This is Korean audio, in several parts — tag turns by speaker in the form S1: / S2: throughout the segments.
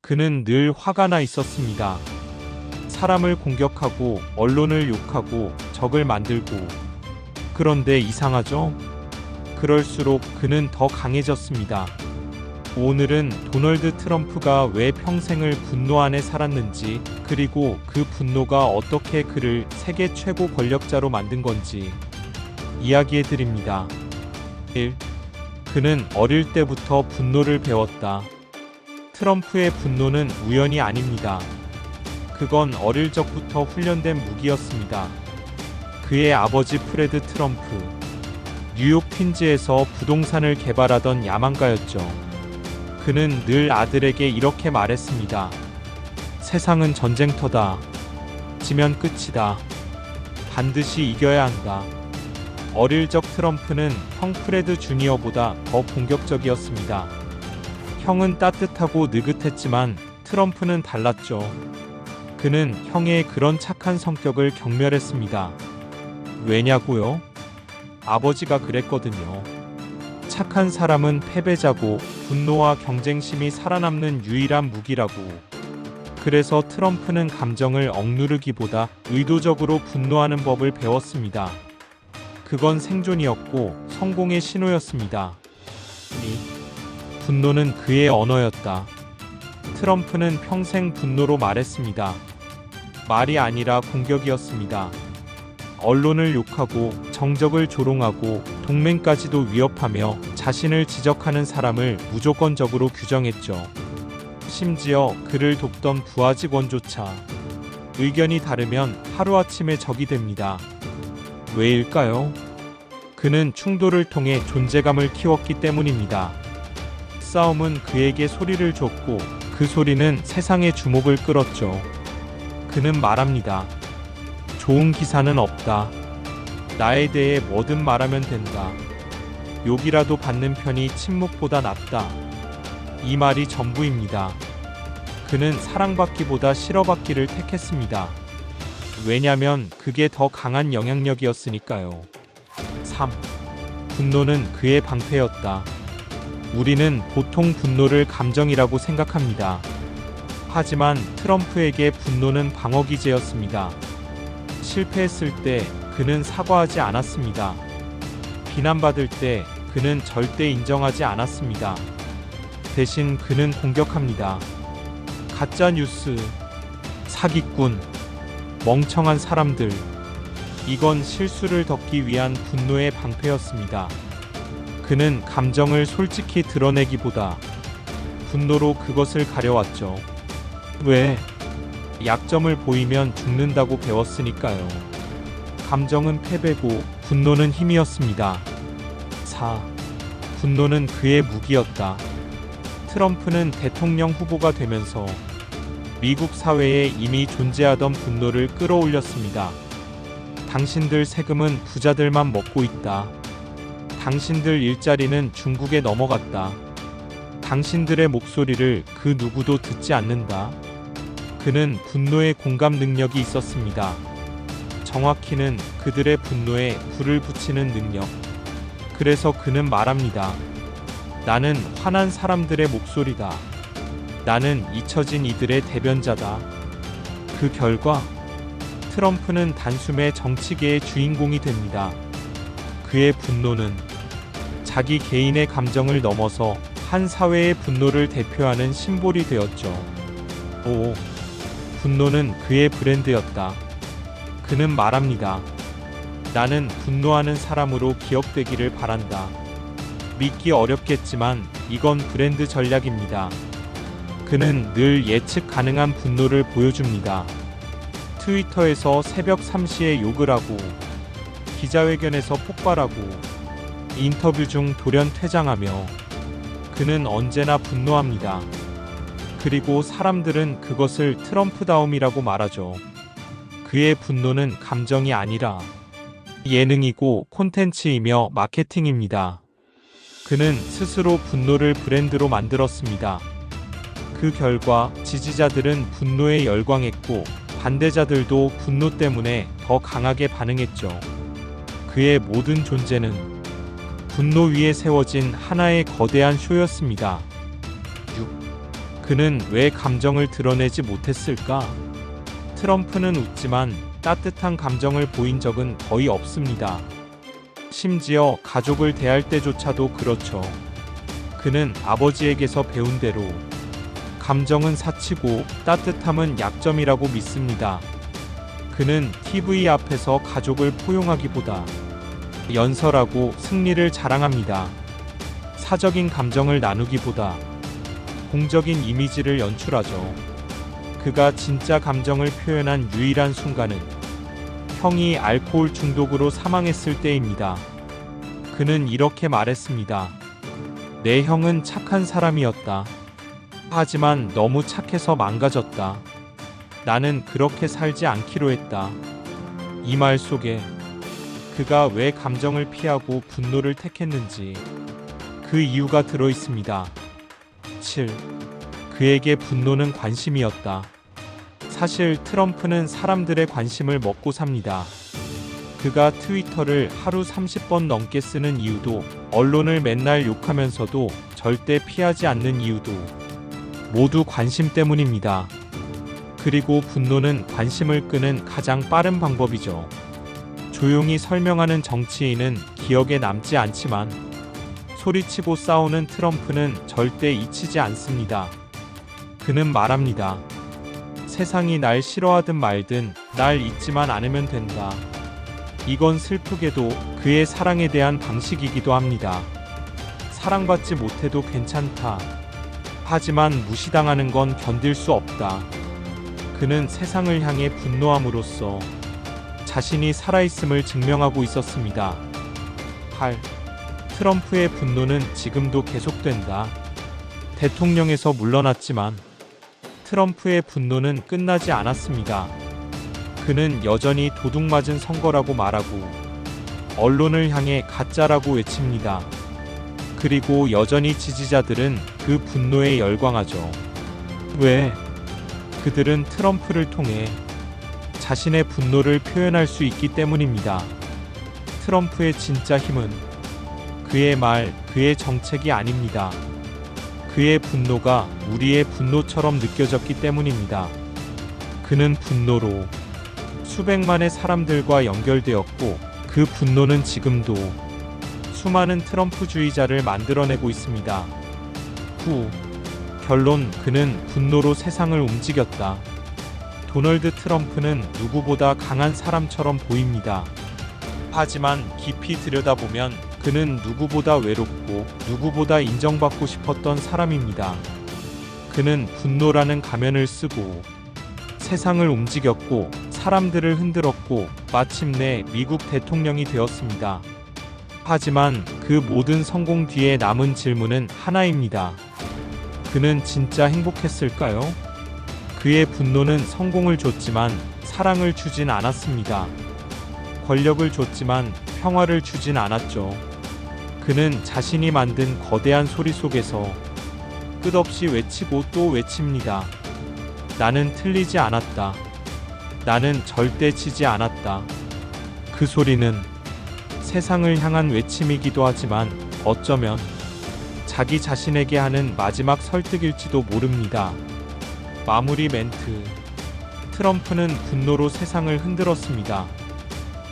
S1: 그는 늘 화가 나 있었습니다. 사람을 공격하고 언론을 욕하고 적을 만들고. 그런데 이상하죠? 그럴수록 그는 더 강해졌습니다. 오늘은 도널드 트럼프가 왜 평생을 분노 안에 살았는지, 그리고 그 분노가 어떻게 그를 세계 최고 권력자로 만든 건지 이야기해 드립니다. 1. 그는 어릴 때부터 분노를 배웠다. 트럼프의 분노는 우연이 아닙니다. 그건 어릴 적부터 훈련된 무기였습니다. 그의 아버지 프레드 트럼프, 뉴욕 퀸즈에서 부동산을 개발하던 야망가였죠. 그는 늘 아들에게 이렇게 말했습니다. 세상은 전쟁터다. 지면 끝이다. 반드시 이겨야 한다. 어릴 적 트럼프는 형 프레드 주니어보다 더 공격적이었습니다. 형은 따뜻하고 느긋했지만 트럼프는 달랐죠. 그는 형의 그런 착한 성격을 경멸했습니다. 왜냐고요? 아버지가 그랬거든요. 착한 사람은 패배자고 분노와 경쟁심이 살아남는 유일한 무기라고. 그래서 트럼프는 감정을 억누르기보다 의도적으로 분노하는 법을 배웠습니다. 그건 생존이었고 성공의 신호였습니다. 분노는 그의 언어였다. 트럼프는 평생 분노로 말했습니다. 말이 아니라 공격이었습니다. 언론을 욕하고 정적을 조롱하고 동맹까지도 위협하며 자신을 지적하는 사람을 무조건적으로 규정했죠. 심지어 그를 돕던 부하 직원조차 의견이 다르면 하루아침에 적이 됩니다. 왜일까요? 그는 충돌을 통해 존재감을 키웠기 때문입니다. 싸움은 그에게 소리를 줬고 그 소리는 세상의 주목을 끌었죠. 그는 말합니다. 좋은 기사는 없다. 나에 대해 뭐든 말하면 된다. 욕이라도 받는 편이 침묵보다 낫다. 이 말이 전부입니다. 그는 사랑받기보다 싫어받기를 택했습니다. 왜냐면 그게 더 강한 영향력이었으니까요. 3. 분노는 그의 방패였다. 우리는 보통 분노를 감정이라고 생각합니다. 하지만 트럼프에게 분노는 방어기제였습니다. 실패했을 때 그는 사과하지 않았습니다. 비난받을 때 그는 절대 인정하지 않았습니다. 대신 그는 공격합니다. 가짜 뉴스, 사기꾼, 멍청한 사람들. 이건 실수를 덮기 위한 분노의 방패였습니다. 그는 감정을 솔직히 드러내기보다 분노로 그것을 가려왔죠. 왜? 약점을 보이면 죽는다고 배웠으니까요. 감정은 패배고 분노는 힘이었습니다. 4. 분노는 그의 무기였다. 트럼프는 대통령 후보가 되면서 미국 사회에 이미 존재하던 분노를 끌어올렸습니다. 당신들 세금은 부자들만 먹고 있다. 당신들 일자리는 중국에 넘어갔다. 당신들의 목소리를 그 누구도 듣지 않는다. 그는 분노의 공감 능력이 있었습니다. 정확히는 그들의 분노에 불을 붙이는 능력. 그래서 그는 말합니다. 나는 화난 사람들의 목소리다. 나는 잊혀진 이들의 대변자다. 그 결과 트럼프는 단숨에 정치계의 주인공이 됩니다. 그의 분노는 자기 개인의 감정을 넘어서 한 사회의 분노를 대표하는 심볼이 되었죠. 5. 분노는 그의 브랜드였다. 그는 말합니다. 나는 분노하는 사람으로 기억되기를 바란다. 믿기 어렵겠지만 이건 브랜드 전략입니다. 그는 늘 예측 가능한 분노를 보여줍니다. 트위터에서 새벽 3시에 욕을 하고, 기자회견에서 폭발하고, 인터뷰 중 돌연 퇴장하며, 그는 언제나 분노합니다. 그리고 사람들은 그것을 트럼프다움이라고 말하죠. 그의 분노는 감정이 아니라 예능이고 콘텐츠이며 마케팅입니다. 그는 스스로 분노를 브랜드로 만들었습니다. 그 결과 지지자들은 분노에 열광했고 반대자들도 분노 때문에 더 강하게 반응했죠. 그의 모든 존재는 분노 위에 세워진 하나의 거대한 쇼였습니다. 6. 그는 왜 감정을 드러내지 못했을까? 트럼프는 웃지만 따뜻한 감정을 보인 적은 거의 없습니다. 심지어 가족을 대할 때조차도 그렇죠. 그는 아버지에게서 배운 대로 감정은 사치고 따뜻함은 약점이라고 믿습니다. 그는 TV 앞에서 가족을 포용하기보다 연설하고 승리를 자랑합니다. 사적인 감정을 나누기보다 공적인 이미지를 연출하죠. 그가 진짜 감정을 표현한 유일한 순간은 형이 알코올 중독으로 사망했을 때입니다. 그는 이렇게 말했습니다. 내 형은 착한 사람이었다. 하지만 너무 착해서 망가졌다. 나는 그렇게 살지 않기로 했다. 이 말 속에 그가 왜 감정을 피하고 분노를 택했는지 그 이유가 들어 있습니다. 7. 그에게 분노는 관심이었다. 사실 트럼프는 사람들의 관심을 먹고 삽니다. 그가 트위터를 하루 30번 넘게 쓰는 이유도, 언론을 맨날 욕하면서도 절대 피하지 않는 이유도 모두 관심 때문입니다. 그리고 분노는 관심을 끄는 가장 빠른 방법이죠. 조용히 설명하는 정치인은 기억에 남지 않지만 소리치고 싸우는 트럼프는 절대 잊히지 않습니다. 그는 말합니다. 세상이 날 싫어하든 말든 날 잊지만 않으면 된다. 이건 슬프게도 그의 사랑에 대한 방식이기도 합니다. 사랑받지 못해도 괜찮다. 하지만 무시당하는 건 견딜 수 없다. 그는 세상을 향해 분노함으로써 자신이 살아있음을 증명하고 있었습니다. 8. 트럼프의 분노는 지금도 계속된다. 대통령에서 물러났지만 트럼프의 분노는 끝나지 않았습니다. 그는 여전히 도둑맞은 선거라고 말하고 언론을 향해 가짜라고 외칩니다. 그리고 여전히 지지자들은 그 분노에 열광하죠. 왜? 그들은 트럼프를 통해 자신의 분노를 표현할 수 있기 때문입니다. 트럼프의 진짜 힘은 그의 말, 그의 정책이 아닙니다. 그의 분노가 우리의 분노처럼 느껴졌기 때문입니다. 그는 분노로 수백만의 사람들과 연결되었고 그 분노는 지금도 수많은 트럼프주의자를 만들어내고 있습니다. 9. 결론, 그는 분노로 세상을 움직였다. 도널드 트럼프는 누구보다 강한 사람처럼 보입니다. 하지만 깊이 들여다보면 그는 누구보다 외롭고 누구보다 인정받고 싶었던 사람입니다. 그는 분노라는 가면을 쓰고 세상을 움직였고 사람들을 흔들었고 마침내 미국 대통령이 되었습니다. 하지만 그 모든 성공 뒤에 남은 질문은 하나입니다. 그는 진짜 행복했을까요? 그의 분노는 성공을 줬지만 사랑을 주진 않았습니다. 권력을 줬지만 평화를 주진 않았죠. 그는 자신이 만든 거대한 소리 속에서 끝없이 외치고 또 외칩니다. 나는 틀리지 않았다. 나는 절대 지지 않았다. 그 소리는 세상을 향한 외침이기도 하지만 어쩌면 자기 자신에게 하는 마지막 설득일지도 모릅니다. 마무리 멘트. 트럼프는 분노로 세상을 흔들었습니다.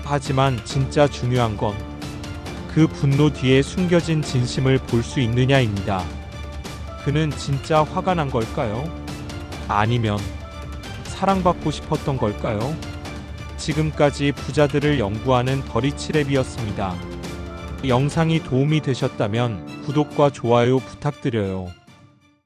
S1: 하지만 진짜 중요한 건 그 분노 뒤에 숨겨진 진심을 볼 수 있느냐입니다. 그는 진짜 화가 난 걸까요? 아니면 사랑받고 싶었던 걸까요? 지금까지 부자들을 연구하는 더리치랩이었습니다. 영상이 도움이 되셨다면 구독과 좋아요 부탁드려요.